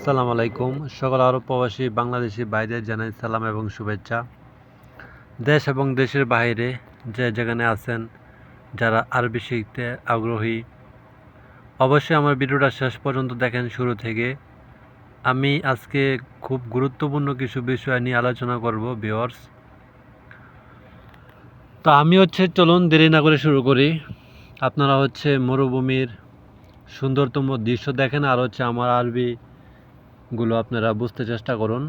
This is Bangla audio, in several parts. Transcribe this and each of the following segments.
আসসালামু আলাইকুম। সকল আরব প্রবাসী বাংলাদেশি ভাইদের জানাই সালাম এবং শুভেচ্ছা। দেশ এবং দেশের বাইরে যে যেখানে আছেন, যারা আরবি শিখতে আগ্রহী, অবশ্যই আমার ভিডিওটা শেষ পর্যন্ত দেখেন শুরু থেকে। আমি আজকে খুব গুরুত্বপূর্ণ কিছু বিষয় নিয়ে আলোচনা করব ভিউয়ার্স। তো আমি চলুন দেরি না করে শুরু করি। আপনারা মরুভূমির সুন্দরতম দৃশ্য দেখেন, আর আমার আরবিগুলো আপনারা বুঝতে চেষ্টা করুন।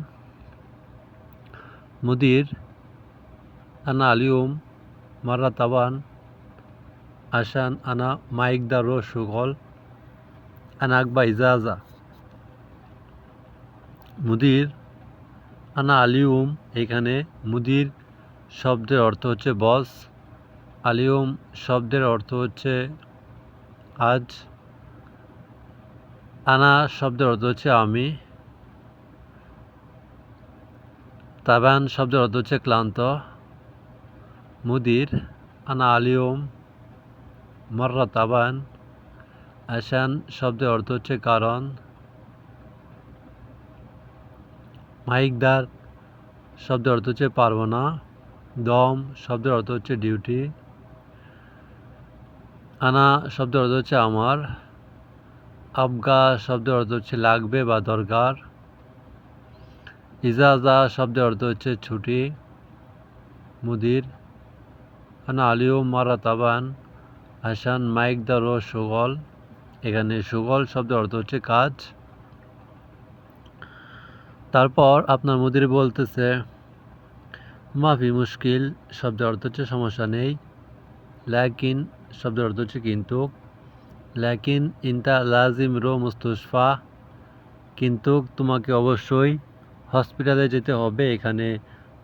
মুদির আনা আলিউম মাররা তাবান আশান আনা মাইক দা রো সুগল আনা আকবা ইজাজা। মুদির আনা আলিউম, এখানে মুদির শব্দের অর্থ হচ্ছে বস, আলিউম শব্দের অর্থ হচ্ছে আজ, আনা শব্দের অর্থ হচ্ছে আমি, তাবান শব্দের অর্থ হচ্ছে ক্লান্ত। মুদির আনা আলিউম মাররা তাবান, আশান শব্দের অর্থ হচ্ছে কারণ। মাইকদার শব্দের অর্থ হচ্ছে পারবো না। দম শব্দের অর্থ হচ্ছে ডিউটি। আনা শব্দের অর্থ হচ্ছে আমার। আবগা শব্দের অর্থ হচ্ছে লাগবে বা দরকার। ইজাজা শব্দের অর্থ হচ্ছে ছুটি। মুদির আনা আলিউম মারা তাবান হাসান মাইকদার ও সুগল, এখানে সুগল শব্দের অর্থ হচ্ছে কাজ। তারপর আপনার মুদির বলতেছে মাফি মুশকিল শব্দের অর্থ হচ্ছে সমস্যা নেই। ল্যাকিন শব্দের অর্থ হচ্ছে কিন্তু। ল্যাকিন ইনতা লাজিম রো মুস্তশফা, কিন্তু তোমাকে অবশ্যই হসপিটালে যেতে হবে। এখানে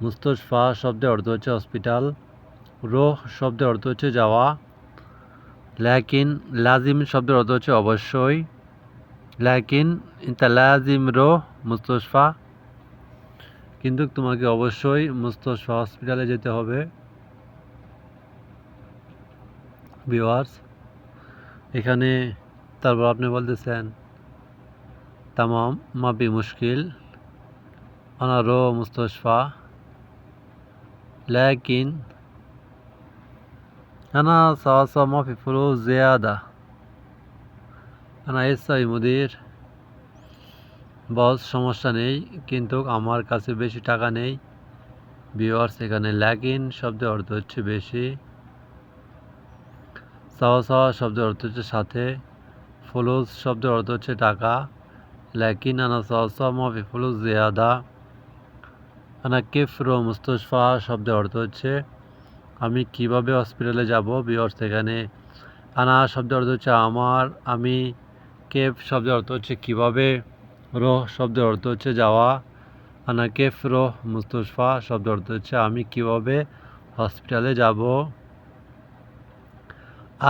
মুস্তশফা শব্দের অর্থ হচ্ছে হসপিটাল। রোহ শব্দের অর্থ হচ্ছে যাওয়া। ল্যাকিন লাজিম শব্দের অর্থ হচ্ছে অবশ্যই। ল্যাকিন ইনতা লাজিম রো মুস্তশফা, কিন্তু তোমাকে অবশ্যই মুস্তশফা হসপিটালে যেতে হবে। ভিউয়ার্স, এখানে তারপর আপনি বলতেছেন তামাম মাফি মুশকিল আনা রো মুস্তশফা, লেকিন আনা সাওয়া মাফি ফুলুস জিয়াদা, আনা এসাই মুদির, বস সমস্যা নেই কিন্তু আমার কাছে বেশি টাকা নেই। ভিউয়ার্স, এখানে লেকিন শব্দের অর্থ হচ্ছে বেশি। সাওয়া সাওয়া শব্দের অর্থ হচ্ছে সাথে। ফুলুস শব্দের অর্থ হচ্ছে টাকা। লেকিন আনা সাওয়া মাফি ফুলুস জিয়াদা। আনা কিফরো মুস্তশফা শব্দের অর্থ হচ্ছে আমি কিভাবে হসপিটালে যাব। ভিউয়ার্স, এখানে আনা শব্দের অর্থ হচ্ছে আমার, আমি। কেফ শব্দের অর্থ হচ্ছে কিভাবে। রোহ শব্দের অর্থ হচ্ছে যাওয়া। আনা কেফ রোহ মুস্তশফা শব্দের অর্থ হচ্ছে আমি কিভাবে হসপিটালে যাব।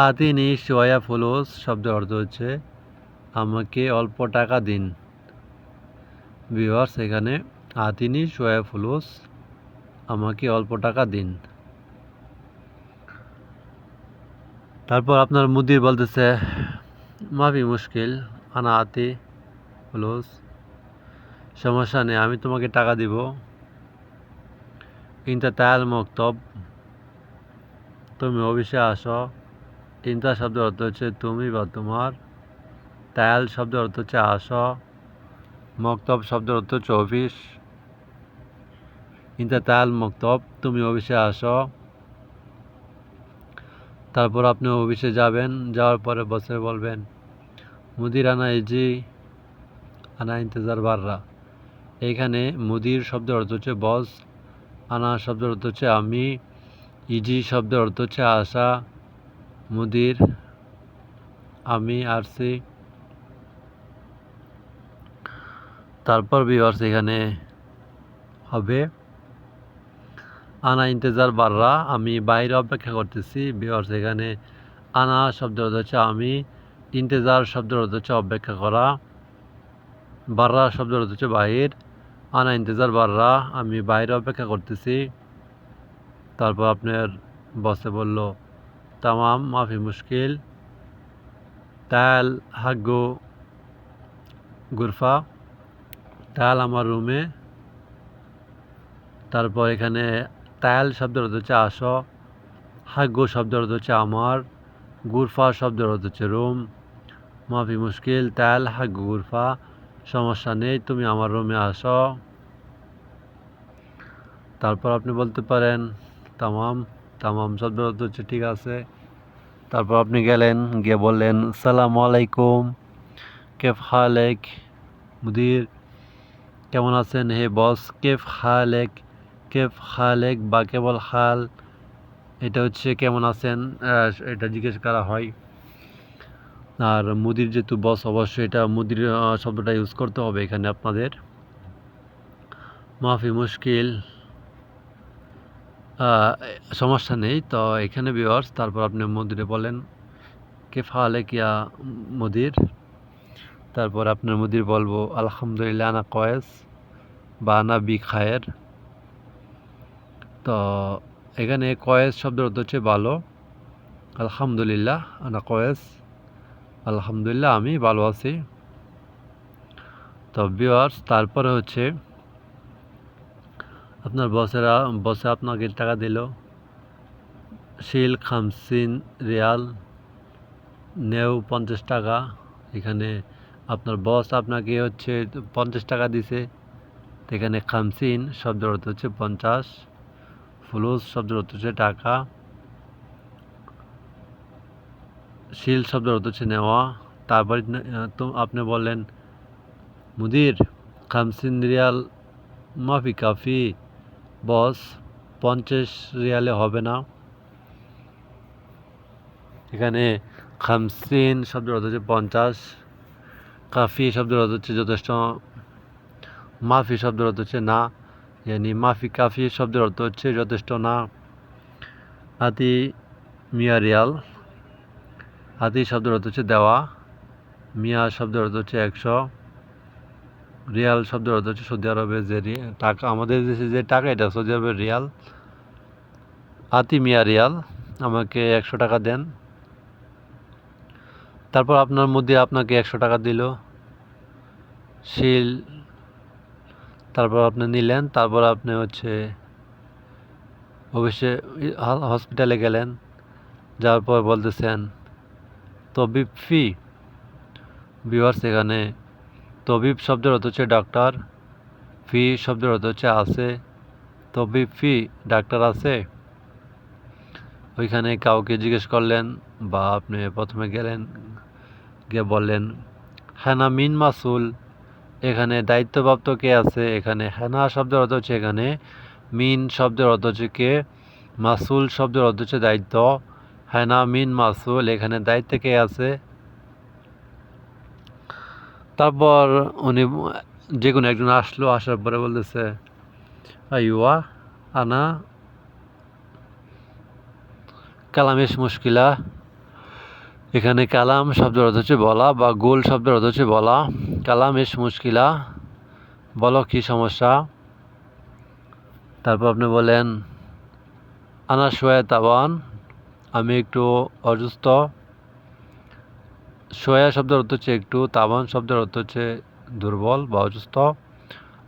আতিনি শোয়া ফুলুস শব্দের অর্থ হচ্ছে আমাকে অল্প টাকা দিন। ভিউয়ার্স, এখানে আতিনি শোয়া ফুলুস, আমাকে অল্প টাকা দিন। তারপর আপনার মুদির বলতেছে মাফি মুশকিল আনা আতি ফুলুস, সমস্যা নেই আমি তোমাকে টাকা দিব। ইনতা তায়াল মক্তব, তুমি অফিসে আসো। ইনতা শব্দের অর্থ হচ্ছে তুমি বা তোমার। তায়াল শব্দের অর্থ হচ্ছে আসো। মক্তব শব্দের অর্থ হচ্ছে অফিস। ইনতা তায়াল মক্তব, তুমি অফিসে আসো। তারপর আপনি অফিসে যাবেন, যাওয়ার পরে বসে বলবেন মুদির আনা ইজি আনা ইন্তজার বাররা। এইখানে মুদির শব্দের অর্থ হচ্ছে বস, আনা শব্দের অর্থ হচ্ছে আমি, ইজি শব্দের অর্থ হচ্ছে আশা। মুদির আমি আসছি। তারপর ভিউয়ার্স, এখানে হবে আনা ইন্তজার বাররা, আমি বাইরে অপেক্ষা করতেছি। ভিউয়ার্স, এখানে আনা শব্দের অর্থ হচ্ছে আমি, ইন্তজার শব্দের অর্থ হচ্ছে অপেক্ষা করা, বাররা শব্দের অর্থ হচ্ছে বাহির। আনা ইন্তজার বাররা, আমি বাইরে অপেক্ষা করতেছি। তারপর আপনার বসে বলল তামাম মাফি মুশকিল তাল হাগো গুরফা, তাল আমার রুমে। তারপর এখানে তাল শব্দের অর্থ হচ্ছে আসো, হাগ্য শব্দের অর্থ হচ্ছে আমার, গুরফা শব্দের অর্থ হচ্ছে রুম। মাফি মুশকিল তাল হাগ্য গুরফা, সমস্যা নেই তুমি আমার রুমে আসো। তারপর আপনি বলতে পারেন তামাম। তামাম শব্দের অর্থ হচ্ছে ঠিক আছে। তারপর আপনি গেলেন, গিয়ে বললেন সালামু আলাইকুম, কেফ হালেক মুদির, কেমন আছেন হে বস। কেফ হালেক, কেফ হালেক বা কেবল হাল, এটা হচ্ছে কেমন আছেন এটা জিজ্ঞেস করা হয়। আর মুদির যেহেতু বস, অবশ্যই এটা মুদির শব্দটা ইউজ করতে হবে এখানে আপনাদের। মাফি মুশকিল, সমস্যা নেই। তো এখানে ভিউয়ার্স, তারপর আপনি মুদিরে বলেন কেফ হালেক ইয়া মুদির। তারপর আপনার মুদির বলবো আলহামদুলিল্লাহ আনা কয়েস বা আনা বি খায়ের। তো এখানে কয়েস শব্দের অর্থ হচ্ছে ভালো, আলহামদুলিল্লাহ আনা কয়েস, আলহামদুলিল্লাহ আমি ভালো আছি। তো ভিউয়ার্স, তারপরে হচ্ছে আপনার বসে আপনাকে টাকা দিল, শিল 50 রিয়াল, নেও 50 টাকা। এখানে আপনার বস আপনাকে হচ্ছে 50 টাকা দিছে। তো এখানে 50 শব্দের অর্থ হচ্ছে 50, ফুলুস শব্দের অর্থ হচ্ছে টাকা, শিল শব্দের অর্থ হচ্ছে নেওয়া। তারপর তো আপনি বললেন মুদির 50 রিয়াল মাফি কাফি, বস 50 রিয়ালে হবে না। এখানে 50 শব্দের অর্থ হচ্ছে 50, কাফি শব্দের অর্থ হচ্ছে যথেষ্ট, মাফি শব্দের অর্থ হচ্ছে না, ইয়ানি মাফি কাফি শব্দের অর্থ হচ্ছে যথেষ্ট না। আতি মিয়া রিয়াল, আতি শব্দের অর্থ হচ্ছে দেওয়া, মিয়া শব্দের অর্থ হচ্ছে 100, রিয়াল শব্দের অর্থ হচ্ছে সৌদি আরবের যে টাকা, আমাদের দেশে যে টাকা এটা সৌদি আরবের রিয়াল। আতি মিয়া রিয়াল, আমাকে 100 টাকা দেন। তারপর আপনার মধ্যে আপনাকে 100 টাকা দিল, শিল। তারপর আপনি নিলেন। তারপর আপনি হচ্ছে অবশ্যই হসপিটালে গেলেন, যাওয়ার পর বলতেছেন তবিব ফি। ভিউয়ার্স, এখানে তবিব শব্দের অর্থ হচ্ছে ডাক্তার, ফি শব্দের অর্থ হচ্ছে আছে। তবিব ফি, ডাক্তার আছে। ওইখানে কাউকে জিজ্ঞেস করলেন বা আপনি প্রথমে গেলেন, গিয়ে বললেন হেনা মিন মাসুল, এখানে দায়িত্বপ্রাপ্ত কে আছে। এখানে হেনা শব্দের অর্থ হচ্ছে এখানে, মিন শব্দের অর্থ হচ্ছে কে, মাসুল শব্দের অর্থ হচ্ছে দায়িত্ব। হেনা মিন মাসুল, এখানে দায়িত্বে কে আছে। তারপর উনি যে কোনো একজন আসলো, আসার পরে বলতেছে আইওয়া আনা কালামেশ মুশকিলা। এখানে কালাম শব্দের অর্থ হচ্ছে বলা, বা গোল শব্দের অর্থ হচ্ছে বলা। কালামেশ মুশকিলা, বলো কি সমস্যা। তারপর আপনি বলেন আনা সোয়া তাবান, আমি একটু অসুস্থ। সোয়া শব্দের অর্থ হচ্ছে একটু, তাবান শব্দের অর্থ হচ্ছে দুর্বল বা অসুস্থ।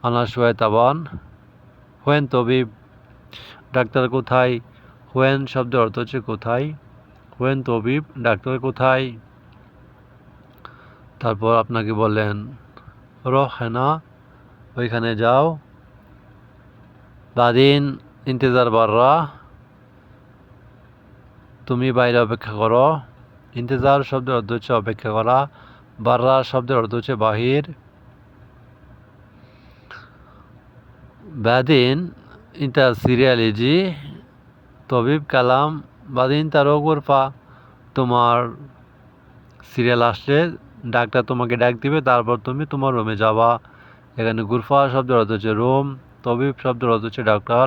আনা সোয়া তাবান। হোয়েন তবিব, ডাক্তার কোথায়। হোয়েন শব্দের অর্থ হচ্ছে কোথায়, হোয়েন তবিব, ডাক্তার কোথায়। তারপর আপনাকে বললেন রহেনা, ওইখানে যাও। বাদিন ইন্তেজার বাররা, তুমি বাইরে অপেক্ষা করো। ইন্তেজার শব্দের অর্থ হচ্ছে অপেক্ষা করা, বাররা শব্দের অর্থ হচ্ছে বাহির। বাদিন ইন্তা সিরিয়ালিজি তবিব কালাম, বাদিন তার গোরফা, তোমার সিরিয়াল আসলে ডাক্তার তোমাকে ডাক দিবে, তারপর তুমি তোমার রুমে যাবা। এখানে গুরফা শব্দের অর্থ হচ্ছে রুম, তবিব শব্দের অর্থ হচ্ছে ডাক্তার।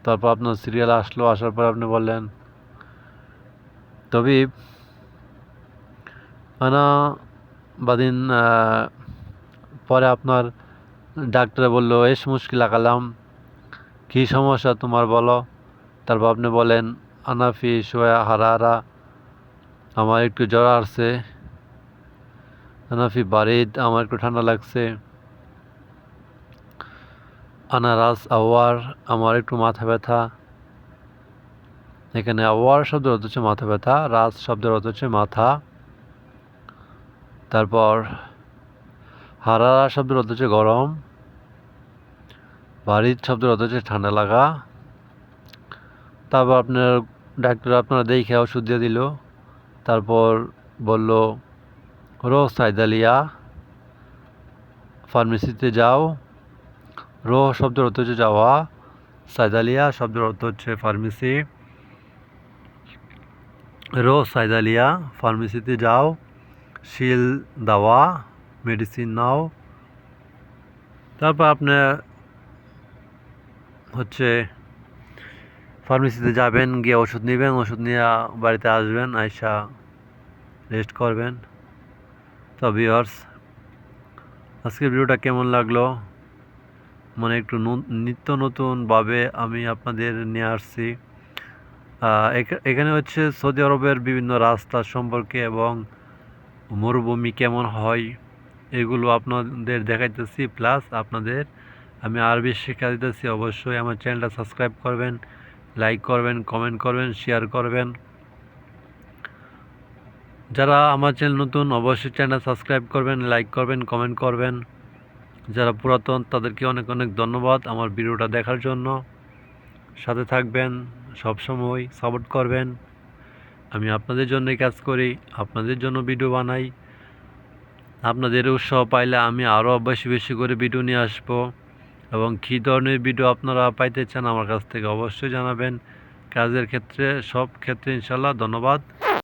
তারপর আপনার সিরিয়াল আসলো, আসার পর আপনি বললেন তবিব আনা বাদিন। পরে আপনার ডাক্তার বলল এস মুশকিল কালাম, কী সমস্যা তোমার বলো। তারপর আপনি বলেন আনাফি সোয়া হারারা, আমার একটু জ্বর আসছে। আনাফি বারিদ, আমার একটু ঠান্ডা লাগছে। আনারাস আওয়ার, আমার একটু মাথা ব্যথা। এখানে আওয়ার শব্দের অর্থ হচ্ছে মাথা ব্যথা, রাস শব্দের অর্থ হচ্ছে মাথা। তারপর হারারা শব্দের অর্থ হচ্ছে গরম, বারিদ শব্দের অর্থ হচ্ছে ঠান্ডা লাগা। তারপর আপনার ডাক্তার আপনারা দেখে ওষুধ দিয়ে দিল। তারপর বলল রো সাইদালিয়া, ফার্মেসিতে যাও। রো শব্দের অর্থ হচ্ছে যাওয়া, সাইদালিয়া শব্দের অর্থ হচ্ছে ফার্মেসি। রো সাইদালিয়া, ফার্মেসিতে যাও। শিল দাওয়া, মেডিসিন নাও। তারপর আপনি হচ্ছে ফার্মেসিতে যাবেন, গিয়ে ওষুধ নেবেন, ওষুধ নিয়ে বাড়িতে আসবেন, আইসা রেস্ট করবেন। তো ভিউয়ার্স, আজকের ভিডিওটা কেমন লাগলো? মানে একটু নিত্য নতুনভাবে আমি আপনাদের নিয়ে আসছি। এখানে হচ্ছে সৌদি আরবের বিভিন্ন রাস্তা সম্পর্কে এবং মরুভূমি কেমন হয় এগুলো আপনাদের দেখাইতেছি, প্লাস আপনাদের আমি আরবি শিক্ষা দিতেছি। অবশ্যই আমার চ্যানেলটা সাবস্ক্রাইব করবেন, লাইক করবেন, কমেন্ট করবেন, শেয়ার করবেন। যারা আমার চ্যানেল নতুন অবশ্যই চ্যানেলটা সাবস্ক্রাইব করবেন, লাইক করবেন, কমেন্ট করবেন। যারা পুরাতন তাদেরকে অনেক অনেক ধন্যবাদ আমার ভিডিওটা দেখার জন্য। সাথে থাকবেন, সবসময় সাপোর্ট করবেন। আমি আপনাদের জন্যই কাজ করি, আপনাদের জন্য ভিডিও বানাই। আপনাদের উৎসাহ পাইলে আমি আরও বেশি বেশি করে ভিডিও নিয়ে আসবো। এবং কী ধরনের ভিডিও আপনারা পাইতে চান আমার কাছ থেকে অবশ্যই জানাবেন। কাজের ক্ষেত্রে সব ক্ষেত্রে ইনশাল্লাহ। ধন্যবাদ।